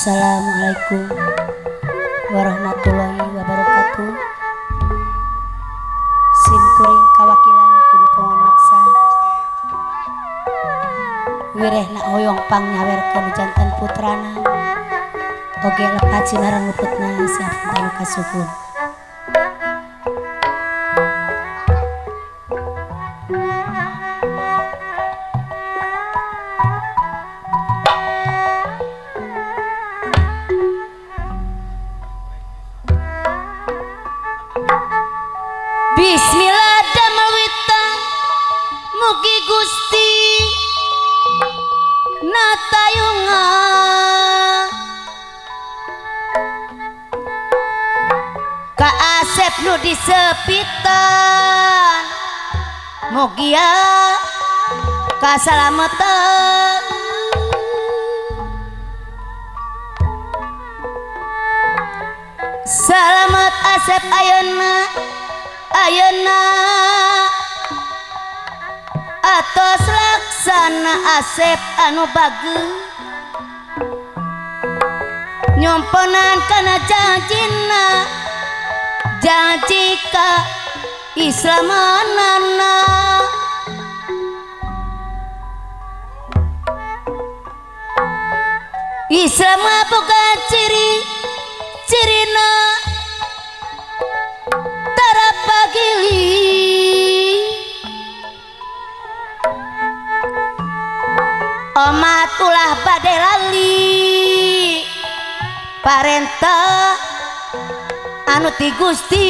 Assalamualaikum warahmatullahi wabarakatuh. Sim kuring kawakilan kudu kawan maksa wirehna hoyong pang nyawerkeun janten putrana oge lepat sinareng luputna siap tanu kasuhun. Bismillah damel witang mugi Gusti natayunga ka Asep nu disepitan mugi ya kasalamatan salamet Asep ayeuna atos laksana Asep anu bageung nyomponan kana janjina janji ka islamanana Islam boga ciri-cirina pagili omat ulah bade lali parenta anu ti Gusti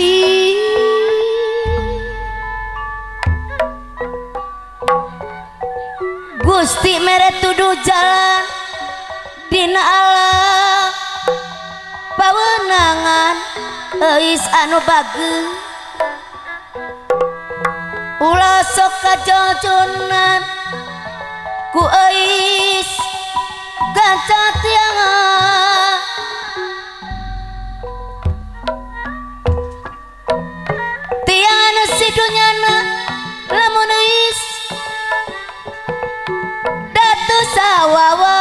Gusti mere tuduh jalan dina Allah pawenangan eis anu bageung ulah sok kajojonan ku eis ganca tiangan tiangan si dunyana lamun eis datu sawawa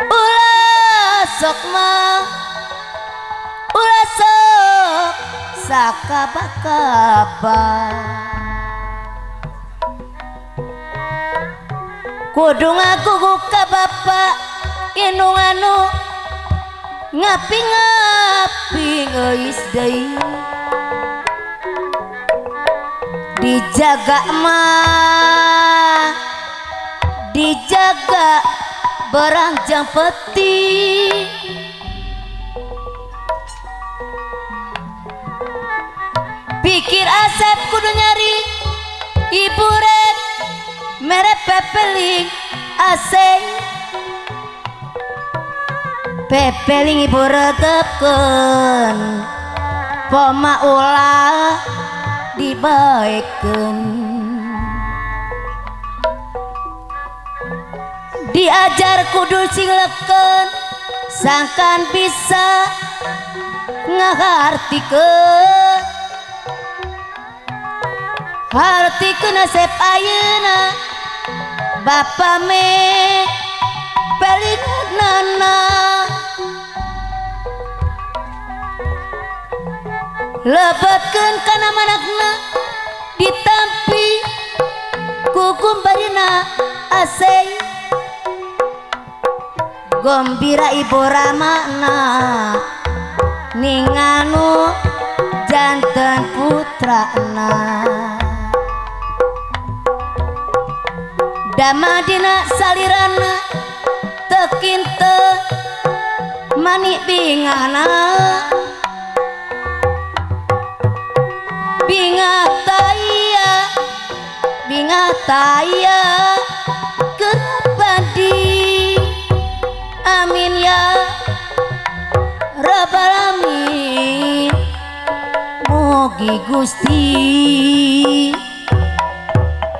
ulah sok mah ulah sok sakaba-kaba kudu ngagugu ka Bapa inu anu ngapi-ngapi geus deui dijaga mah dijaga berangjang peti pikir Asep kudu nyari ibu rek mere pepeling aseng pepeling ibu retepkeun poma ulah dibaekeun diajar kudu singlekeun sangkan bisa ngahartikeun hartikeun Asep ayeuna Bapa me pelingnana lebetkeun kana manakna ditampi ku kumbarina aseng gombira ibu ramana ninganu janten putrana damadina salirana tekinte manik bingana bingataya kerabadi amin ya rabbal alamin mugi Gusti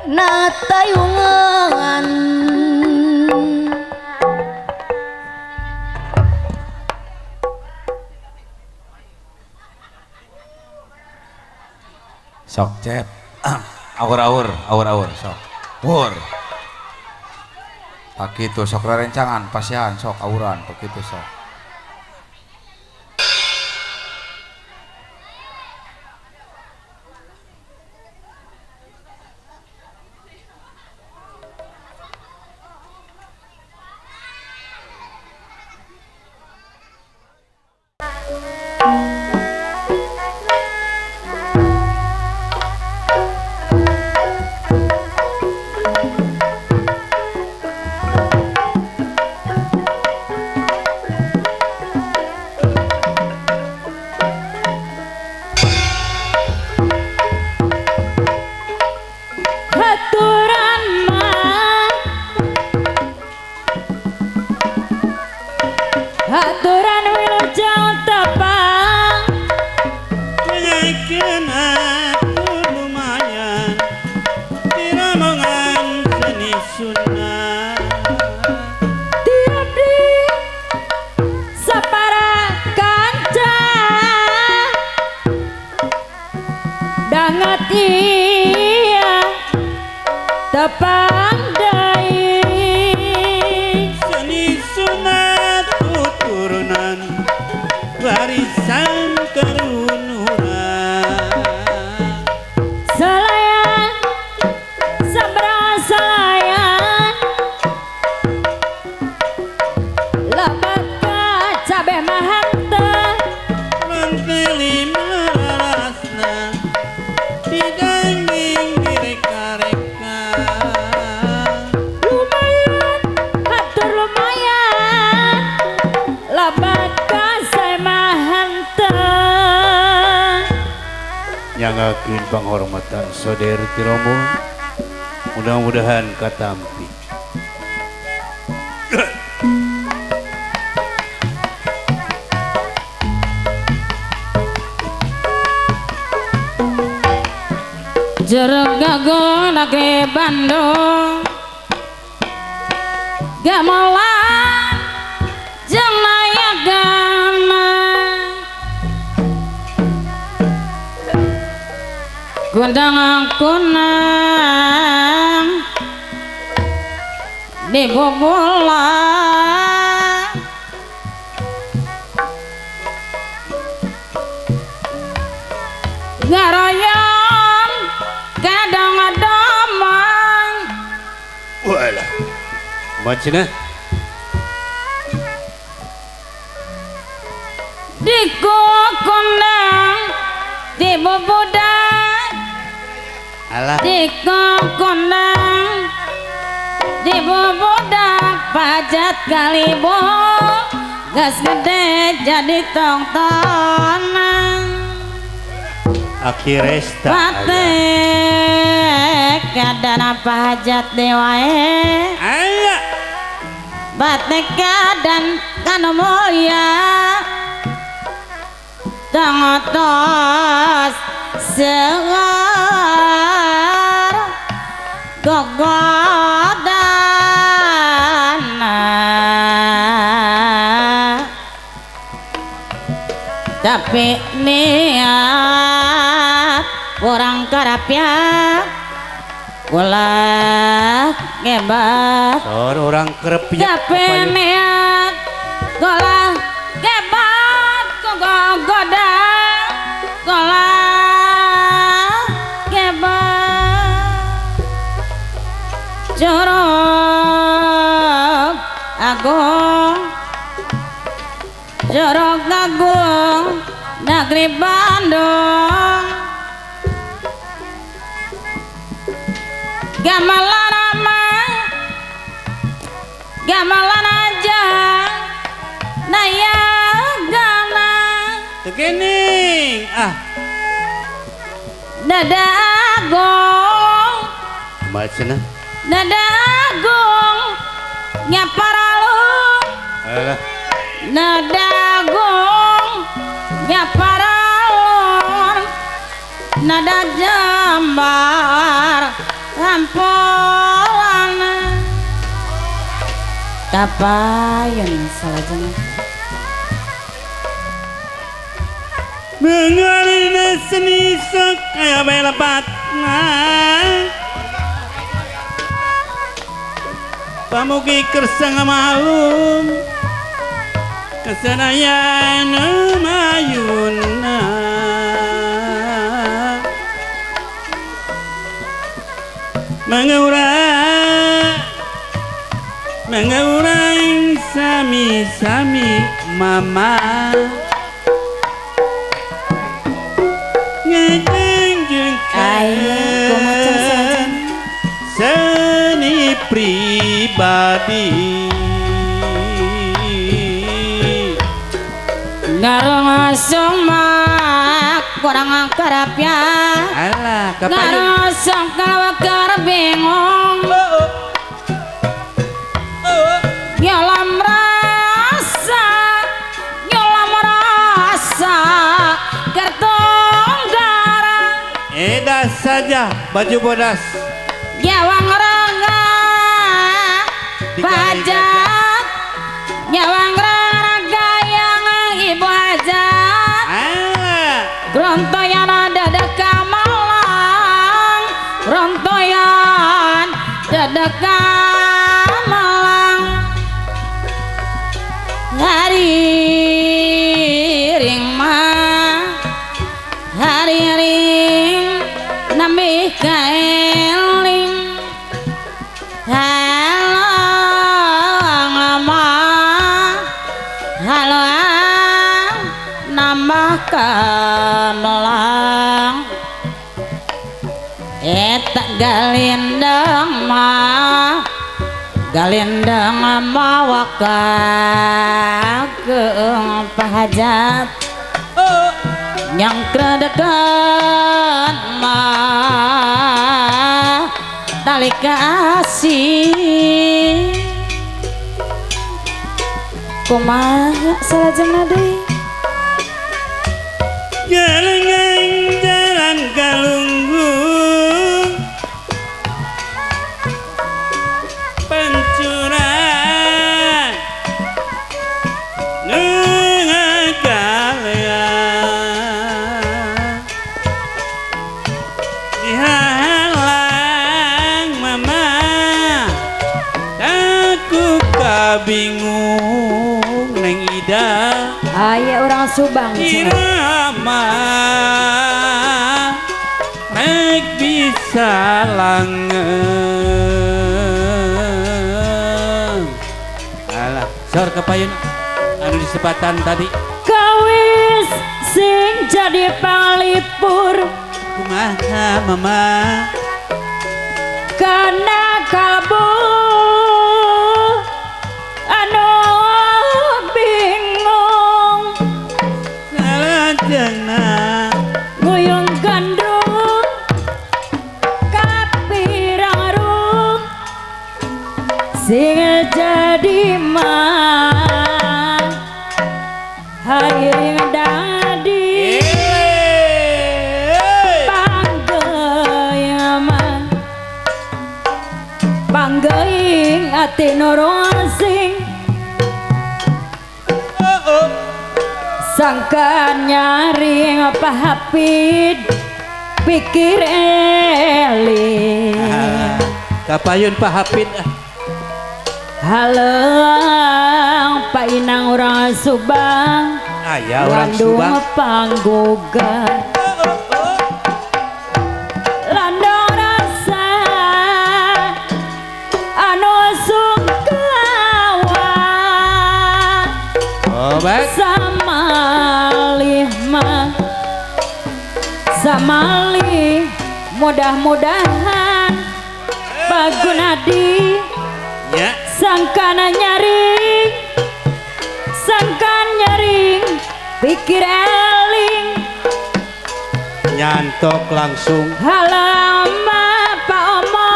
natayungan sok cep awur sok pur Pakitu sok rerencangan pasihan sok auran pakitu sok. Aturan wilujeng tepang menyaikeun aku lumayan di rombongan seni Sunda tiap di sapara kanca danget iya tepang deui seni Sunda turunan warisan kerunuran salayan sabra salayan lebat ka cabe mahanta lanteli marasna didanging direka-reka lumayan hatur lumayan lebat ka saya mahanta nyangakeun panghormatan saudara ti rombongan mudah-mudahan katampi jeruk gago negeri Bandung gamelan jeung nayagana kunang-kunang di bobolan ngaroyong kadang-kadang walah macana di kondang di bobodan alah di kondang di bobodak pajat kalibo gas gede jadi tongtonan akhiresta batek kadana pajat dewae aya batek kadan kanu mulia tangotos segar gogodana tapi niat orang karapya ulah gebat sor orang kerepnya tapi niat ulah gebat gogoda ulah gebat jorok agung jorok agung negeri Bandung gamelan ramah gamelan aja nayagana tegening dada agung macana dada agung nyaparalu alah dada agung nyaparalun nada jambar rampolan kapayun salajeng mengalina seni sok kaya belepatna pamugi kersang malum kesanayan mayuna mengurang sami-sami mama Ayo kumacang saja seni pribadi ngarang somak kurang karap ya alah kapayun ngarang sok kalau karap bingung nyolam rasa kertonggara edas saja baju bodas nyawang raga pajak nyawang raga yang ibu hajat alah rontoyan dada kamalang rontoyan dada kamalang hari ring mah hari ring nambih kaeling halo mama halo nambah kanolang tak galindang mah galindang mawa ke pahajat yang kedekan mah tali kasih kumaha salajengna deui jalan jalan galunggung pancuran nengagalean dihalang mama aku kabingung neng ida aya orang Subang irama rek bisa langen alah sor kepayun anu disebatan tadi kawis sing jadi panglipur kumaha mama kana kalbu anu bingung salajengna nguyung gandrung kapirarung sing jadi mah hari dadi panggeyaman panggeing ati norosing sangka nyaring pahapid pikir eling kapayun pahapin halang painang orang Subang aya orang landung Subang panggugat landung rasa anu sungkawa obat samalih mah samalih mudah-mudahan bagunadi ya sangkana nyaring pikir eling nyantok langsung halama Pak Omo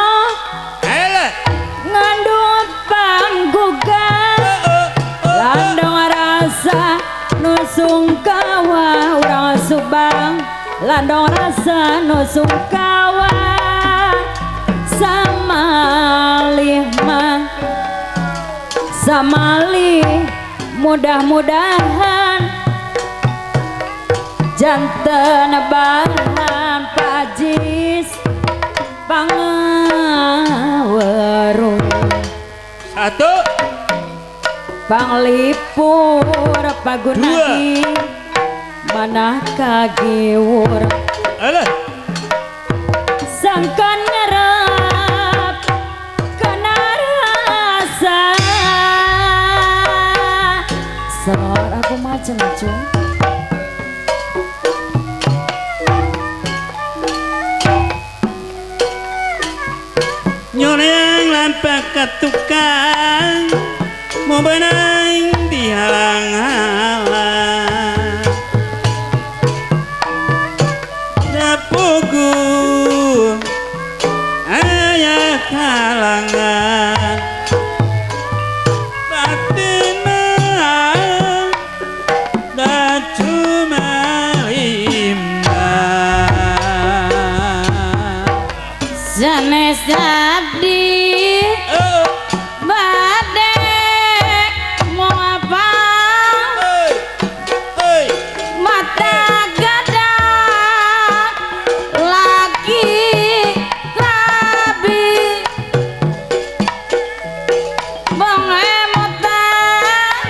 alah ngandung panggugat landong rasa nusung kawa urang Subang landong rasa nusung kawa samalih mah samalih mudah-mudahan janten bahan pajis pangaweruh Satu. Panglipur pagunadi manah kagiwur Alah. sangkan nyerap kana rasa suara aku macem-macem Nyoreng lampak ke tukang mau benang dihalang-halang dapuku ayah kalangan batina dan cuma imbang sanes abdi bade mau apa mata gada lagi rabi pengemutan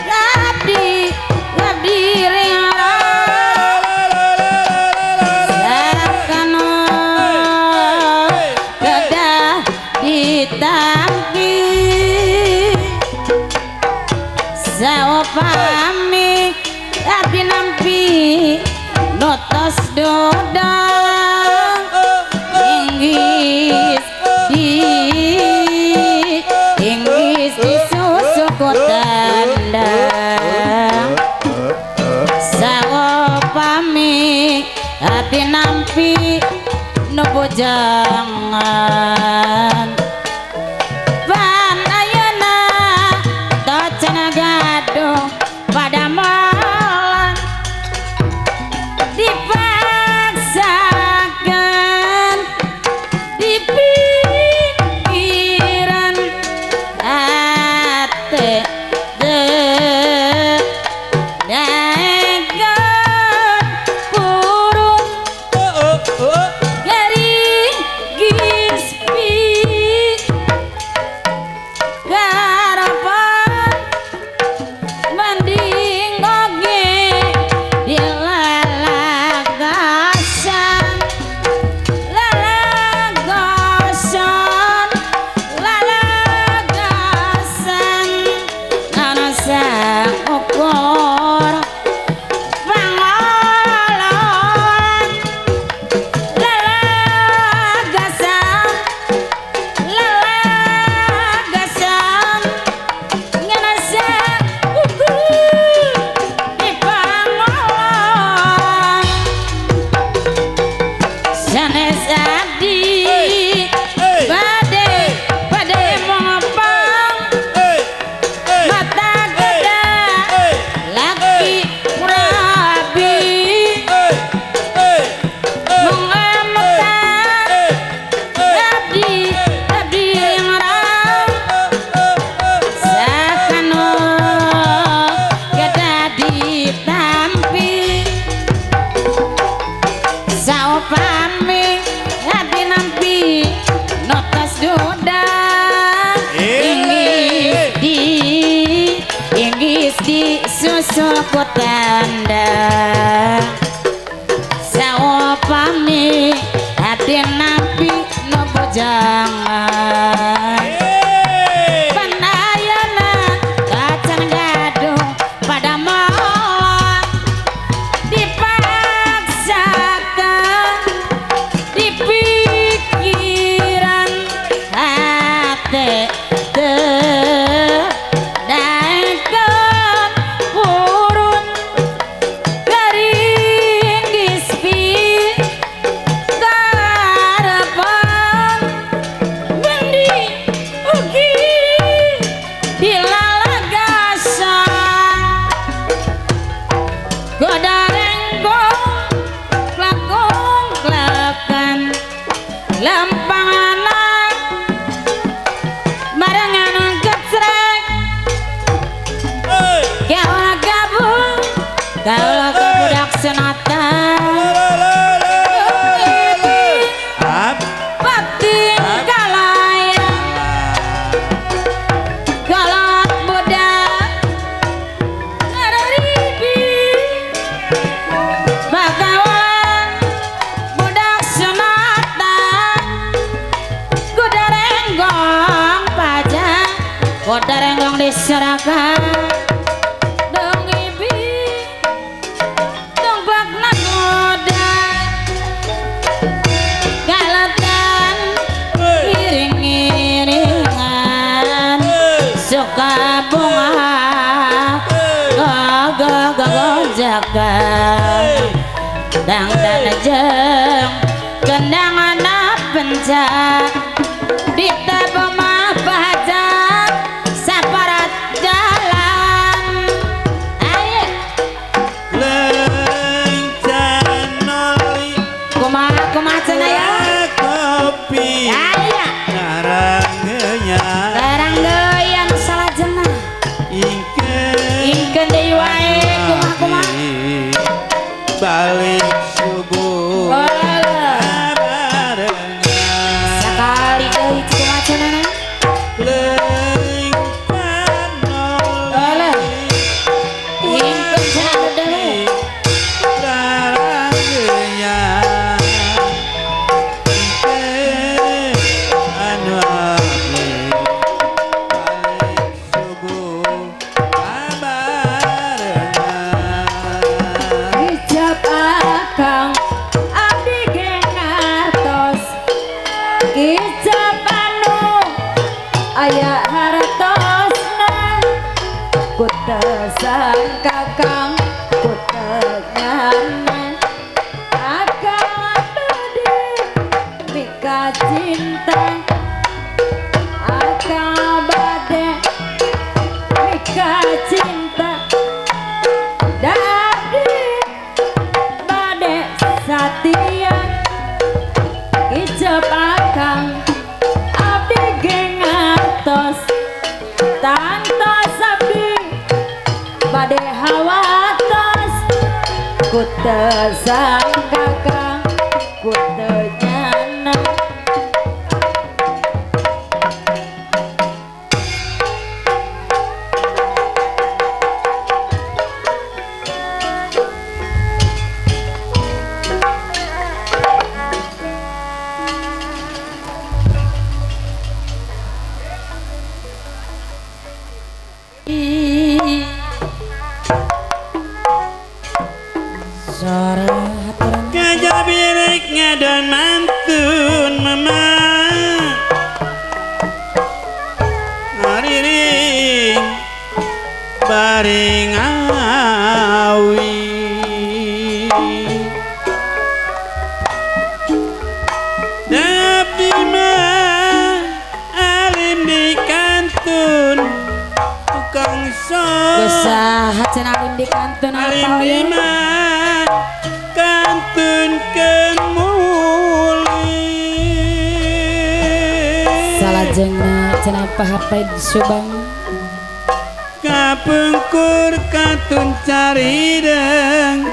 abdi abdi ringan sakano gada ditampi sawo pami abdi nampi notos dodang Inggris di susu kotandang sawo pami abdi nampi nopo jangan pan ayeuna tocana gaduh pada malam dipaksakan di pikiran ate daegan purung dari gispi garapan mending oge dilalagasan lalagasan lalagasan nana sang ukur pangolon lalagasan lalagasan nana sang ukur di pangolon sanes abdi bade bade mongopang mata gada laki rabi mengemutan abdi abdi ngarang sakano gada ditampi sao pami abdi nampi notas dodang Inggris di susu kotanda sao pami abdi nampi nopo jangan panayana kacan gaduh pada malam dipaksakan di pikiran hati daegan purun garing gispi garapan mending ugi dilalagasan godarenggong klakong klakan lampang anak barengan kecrek kaula gabung kaula budak senatan Ap. batin kalaya Kodar enggong diserahkan dong ibi dong bak nagoda galetan iring-iringan suka bunga jaga dang dan jeng kendangan pencak di tabung pajak saparat jalan ayo lencan noli kumaha cenah ya kopi aya narangnya larang goyang salajengna ingkeun deui wae kumaha balik subuh sakali deui kumaha cenah kakang kutenyaman akang bade mika cinta akang bade mika cinta dadi bade satia icep akang abdi gengatos tantos abdi bade hawatos kute sang kakang kute nyana Kajabiriknya dan mantun mama ngariring baring awi Dabdi mah alim di kantun tukang sok usaha cenah alim di kantun alim apa di ya mah kantun kemuli salajengna cenah pahapai subang kapengkur kantun carideng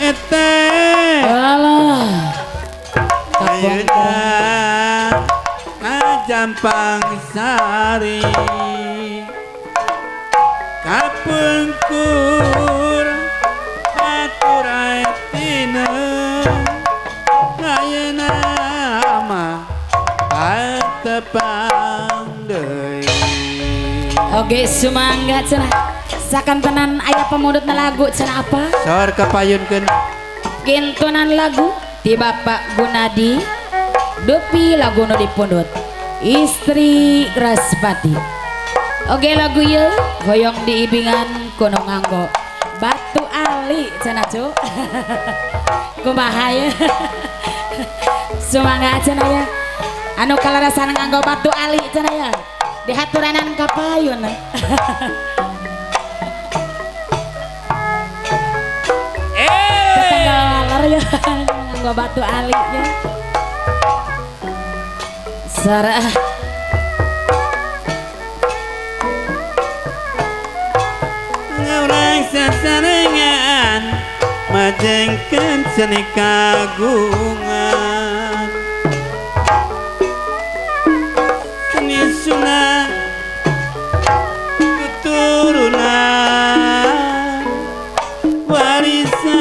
eteh alah ayeuna ngajampang sari kapengkur aturai ayeuna mah patepang deui oge sumangga cenah sakantenan aya pamudutna lagu cenah apa sor kapayunkeun gintunan lagu ti Bapak Gunadi dupi lagu nu dipundut istri Raspati oge lagu ieu hoyong diibingan kuno nganggo Batu Ali cenah cu kumaha ya sumangga cenah ya anu kalarasan nganggo Batu Ali cenah ya dihaturanan kapayun tetanggalar ya nganggo Batu Ali ya sarah orang sasarengan majengkeun seni kagungan seni sunah keturunan warisan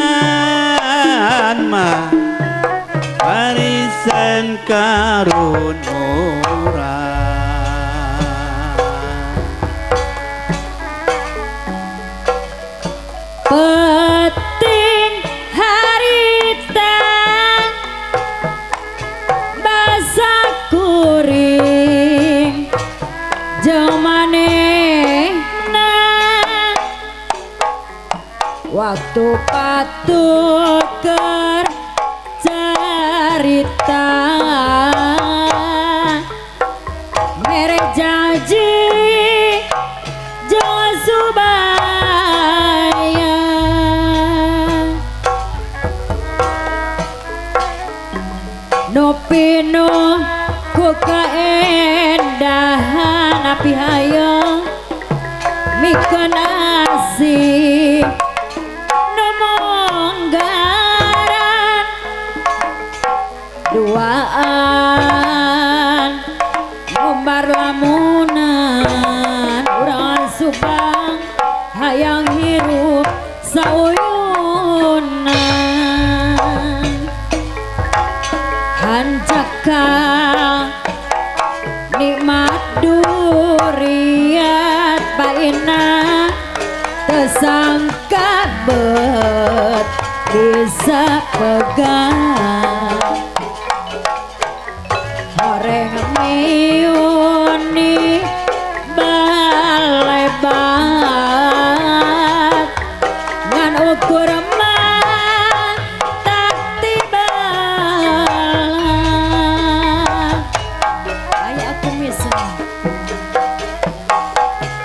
mah warisan karun orang Peting harita basa kuring jamanehna waktu patuker cerita mere janji jangan subaya nopino ku kaendahan api hayang mikeun asih nomonggaran duaan ngumbar lamunan urang subang hayang hirup sauyunan hancakal nikmat duriat baina tersangka bet bisa pegang horeng miuni balebat ngan ukur mah tak tiba aya aku misal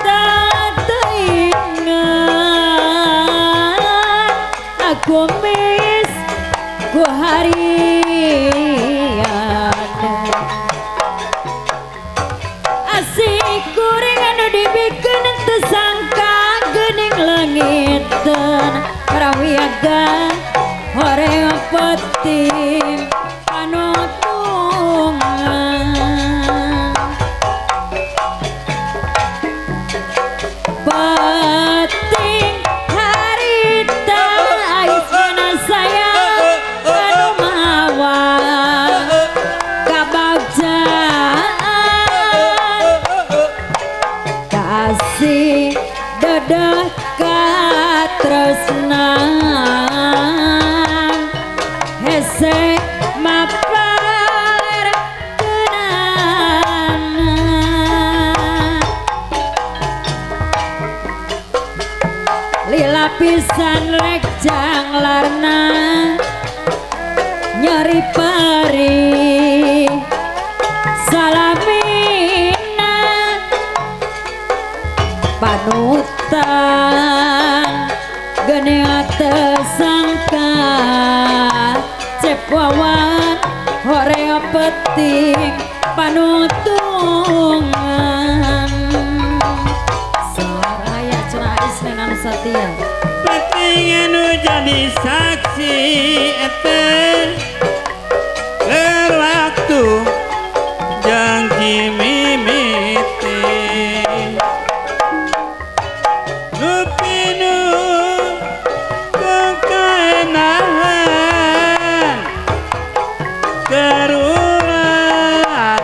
tak teringat aku mis ku harian asik kuring anu dibikeun tersangka geuning leungiteun parawiyaga horeong peting panutungan peting harita ais mana saya anu mawa kabagjaan kasih dedekat tresnan hese mapar kenana lila pisan rek janglarna nyeri perih salamina panutan geuning tersangka cepwawan horeong peting panutungan saraya cenah isneng anu satia Peting anu jadi saksi eten waktu janji mimiti Nupinu kekaenahan kerulan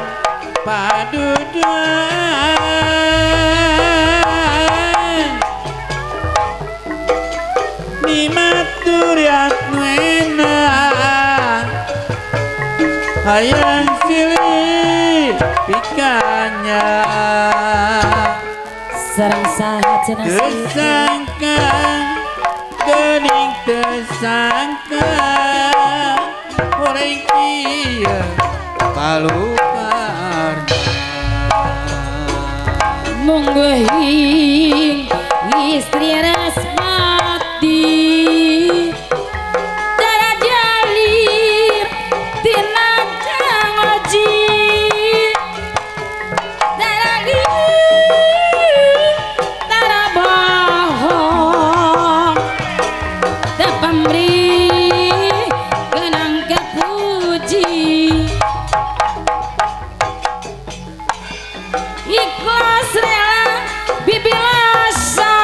paduduan nimat duriat nuena hayang silih pikanya sareng saha cenah tersangka geuning tersangka horeng kieu palukarna munggahing istri Rasmati dara jalir tina jangoji dara dara bohong tepamri genang kepuji ikhlas rela bibilasa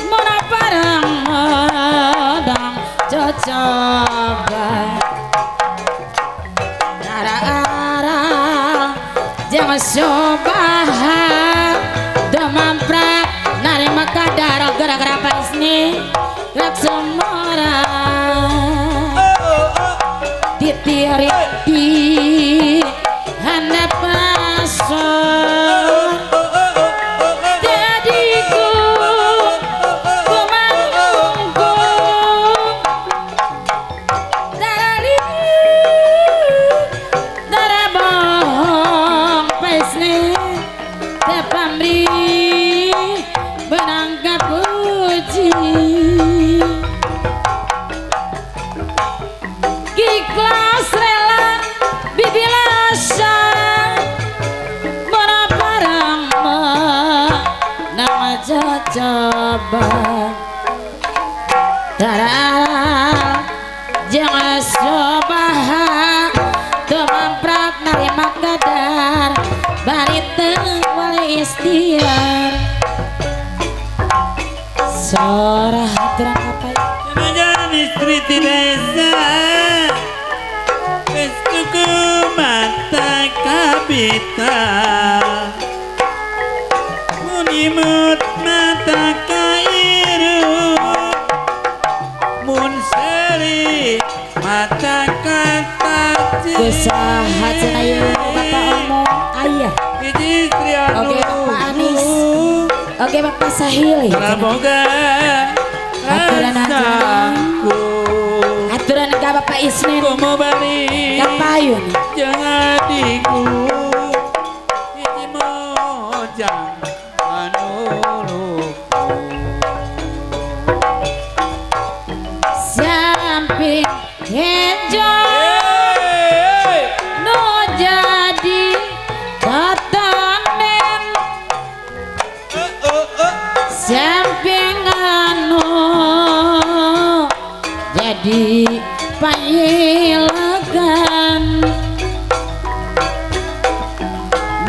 mona parang medang cocoban ara-ara jangan sobaha demam prak narima kadar gara-gara apa isni rak semora ditiri di handap pasor jadiku kumangku darali darabong pesne tepamri benangka puji ikhlas rela bibilasa barang nama coba darah jangan sobaha kemamprat narima kadar barite wali istiar sorah terang apa Jangan istri desa Pestuku mata kabita Munimut mata kairu Mun seri mata kata usaha cenayu bapak omong ayah Istri oke bapak Anis oke bapak Sahili Ramoga aturan rasaku aturan ke bapak Isnin Komo balik kapayun jangan diku ini mojang anuluku samping hejo no jadi tatanen samping anu jadi pailegan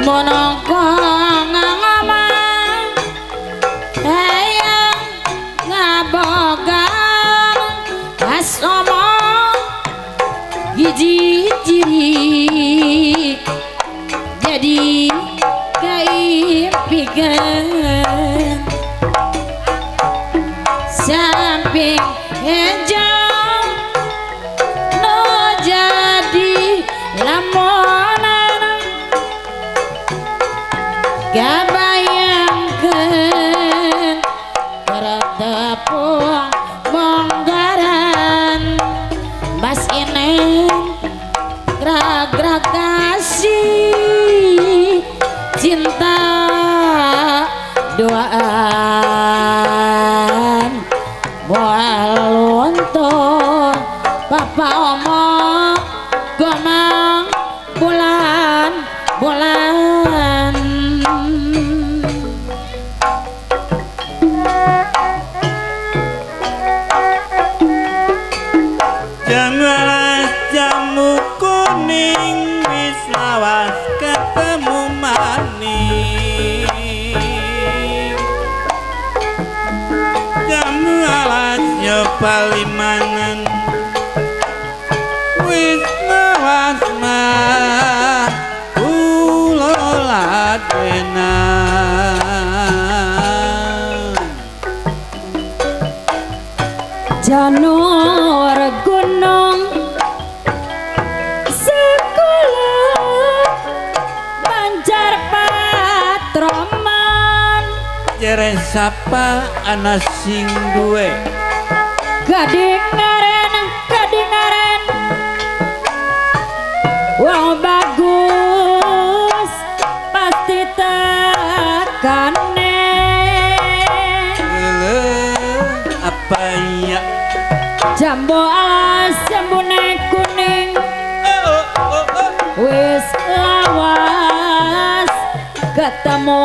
monongkong ngomong hayang ngabogang pas omong hiji-hiji jadi kaimpikan samping hijau no jadi lamonan gabayangkeun tepung monggaran bas inen grag-grag kasih cinta doaan moal lontong papa omong gomang bulan Jangan jamu kuning wis lawas ketemu maning jamu alasnya palimanan wis lawas mah ulolat benan janur gunung sekolah banjar patroman jere sapa anak sing duwe kadingaren wong bagus pasti tekane apa ya jambo alas jambune kuning wis lawas ketemu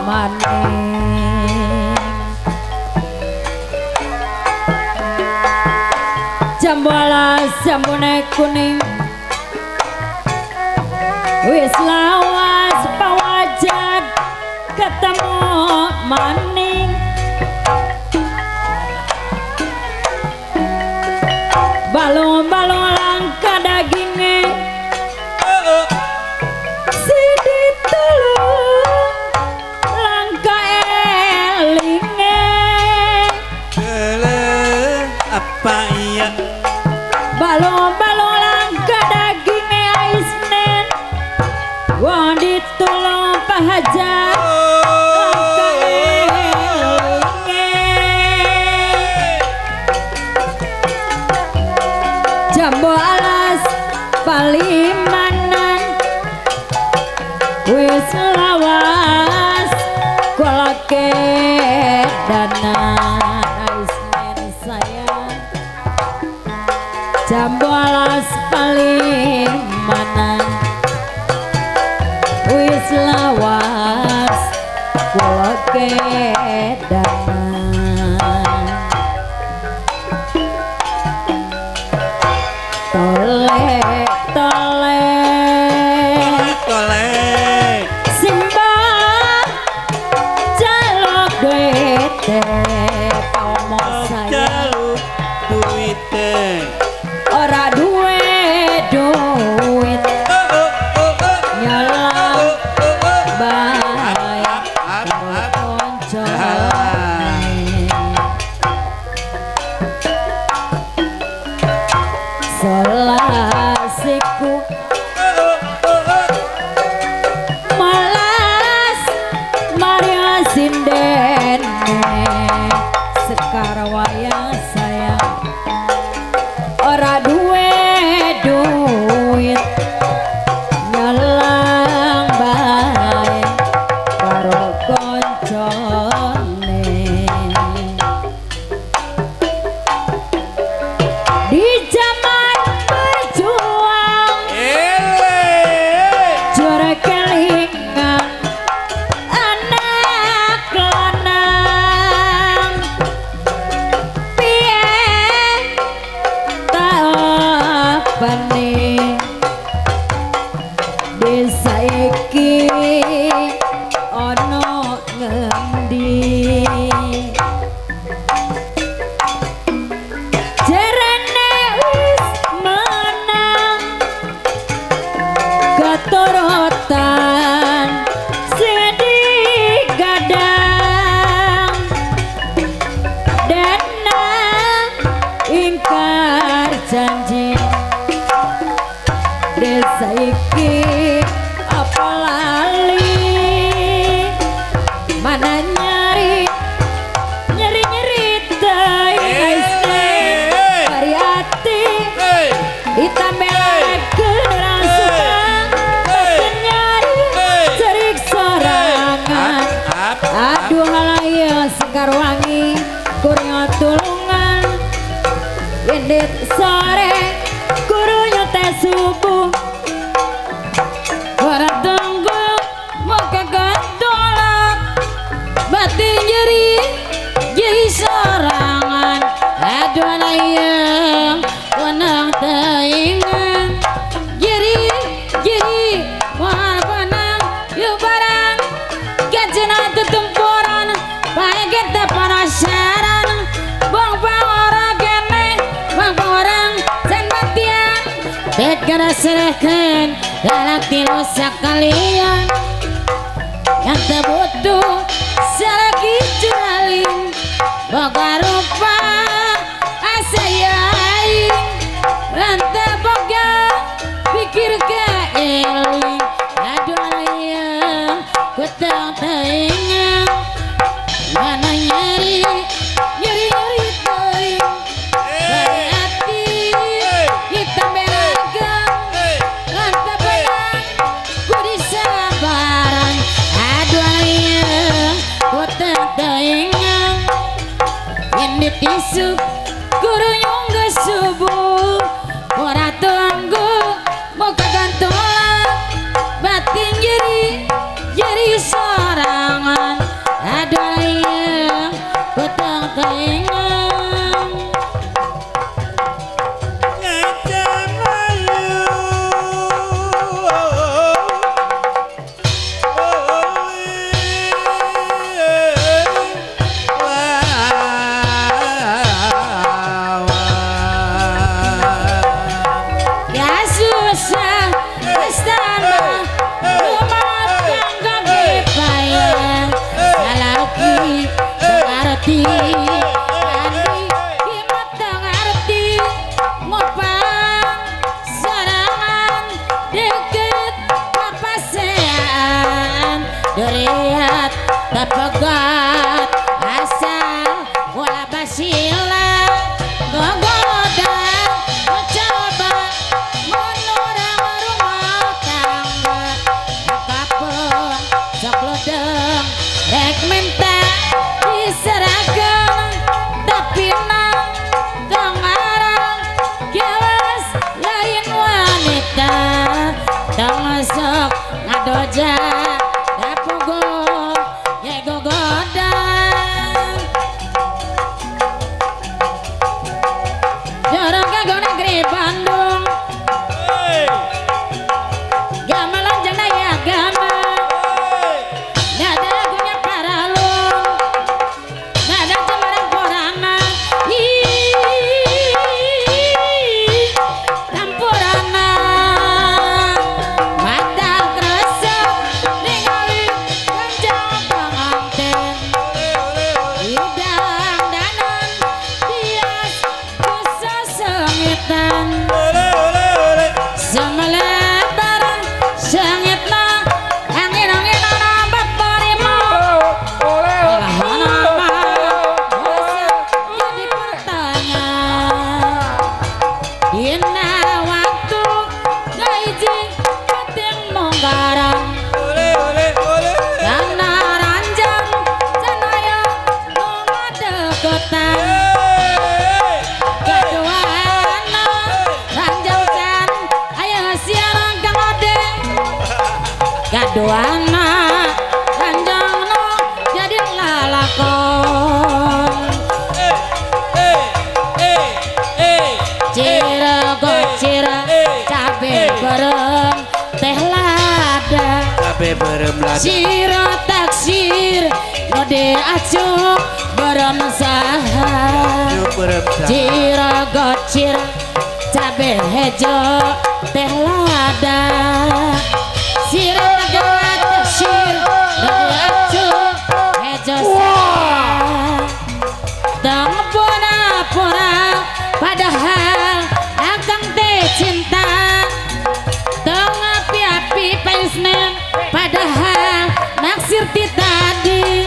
maning jambo alas jambune kuning wis lawas pawajak ketemu maning balong-balong langka dagingnya si ditulung langka elingnya lawas kula kedana Ismen sayang jam 12 paling mana wis lawas kula kedana tole tole Tole simbah jaluk duite pomo saya jaluk duite ora duwe duit nyalang baik karo koncone selasiku malas Maria sindene sekar wayang sayang ora duwe duit nyalang bae karo koncone di zaman berjuang jore kelingan anak lanang piye taapane desa iki ana ngendi jarene wis menang keturutan sedi gadang dana ingkar janji desa iki apa lali mana nyari nyeri nyeri tay variati ditambah rasukan nyari cerik sorangan aduh halaya sekar wangi kurnya tulungan indit sore kurunya teh subuh ora tunggu mau kagantolak batin jeri jeri sorangan aduh alayang wanang taingan jeri jeri wahal panang yuk barang kacina tutumpuran pakai kita panasaran bang orang kene bang orang sen batian tekara serahkan dalam tilu sekalian yang terbutuh selagi juraling boga rupa asayaing ranta boga pikir ke eling aduh alayang ku tang taingan mana nyeri nyeri nyeri toing dari hati kita beragam ranta pedang ku disabaran aduh alayang ku tang taingan ini tisu kurunyung ke subuh ora tunggu mau kagantolak batin jeri jeri sorangan aduh alayang ku tang taingan ngajak ayu ya susah istana rumah tangga kipayah salaki mengerti andi kimat mengerti ngopang serangan deket papasean deriat tapegat asal wala basila gogoda mencoba menurang rumah tangga apapun beremlada Siro taksir Node acuk beremesaha beremlada Siro gocir cabe hejo teh lada Siro taksir Node acuk hejo saha Dang pura-pura padahal akang teh cinta Dang api-api paisnen padahal naksir ti tadi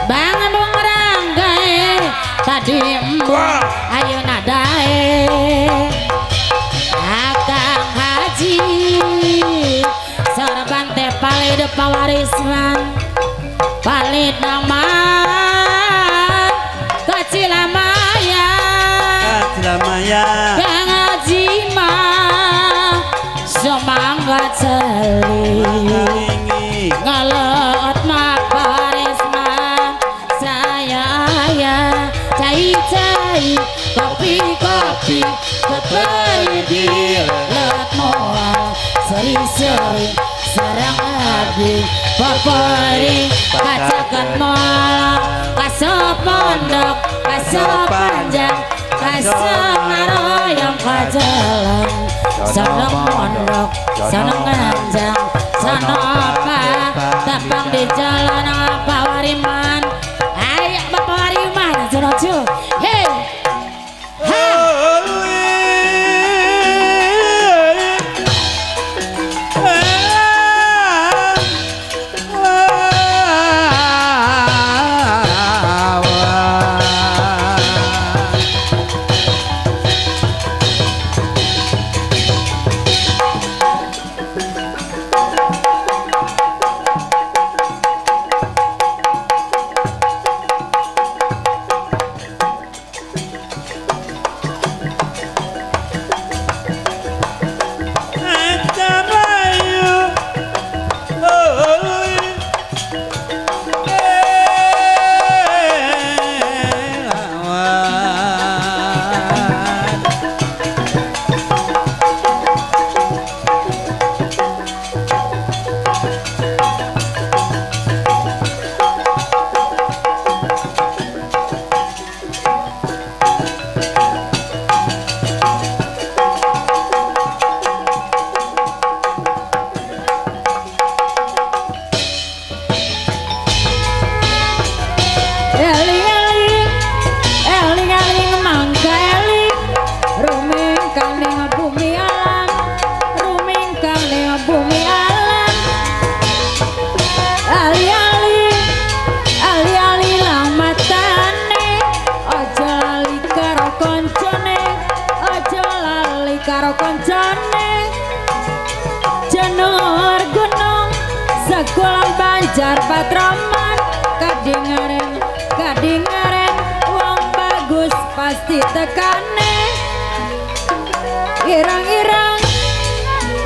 Bangan dong ranggae tadi embung ayo nadae Akang haji sorban teh palid pawarisman palid nama Kacilamaya Kacilamaya Kang Haji mah semangga celi ngaleot mah parisman saya aya cai-cai kopi-kopi keperi di let moal seri-seri sarang abdi paperi kacakan moal kaso pondok kaso panjang kaso ngaroyong kajalan sana pondok sana nganjang sana apa tapang di jalan apa wariman ayak bapak wariman jonojo hey karo koncone jenur gunung sekolah Banjar Patraman kadingaren wong bagus pasti tekane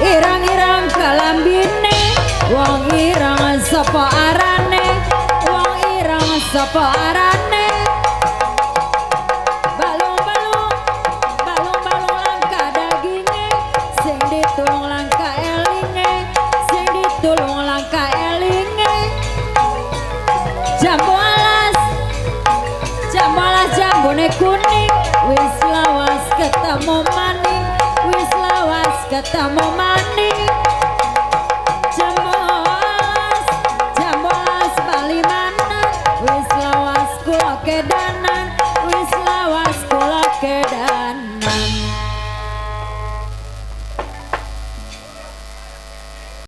irang-irang kalambine wong irang sapa arane wong irang sapa arane jambone kuning wis lawas ketemu maning wis lawas ketemu maning jambolas bali mana wis lawas kula kedanan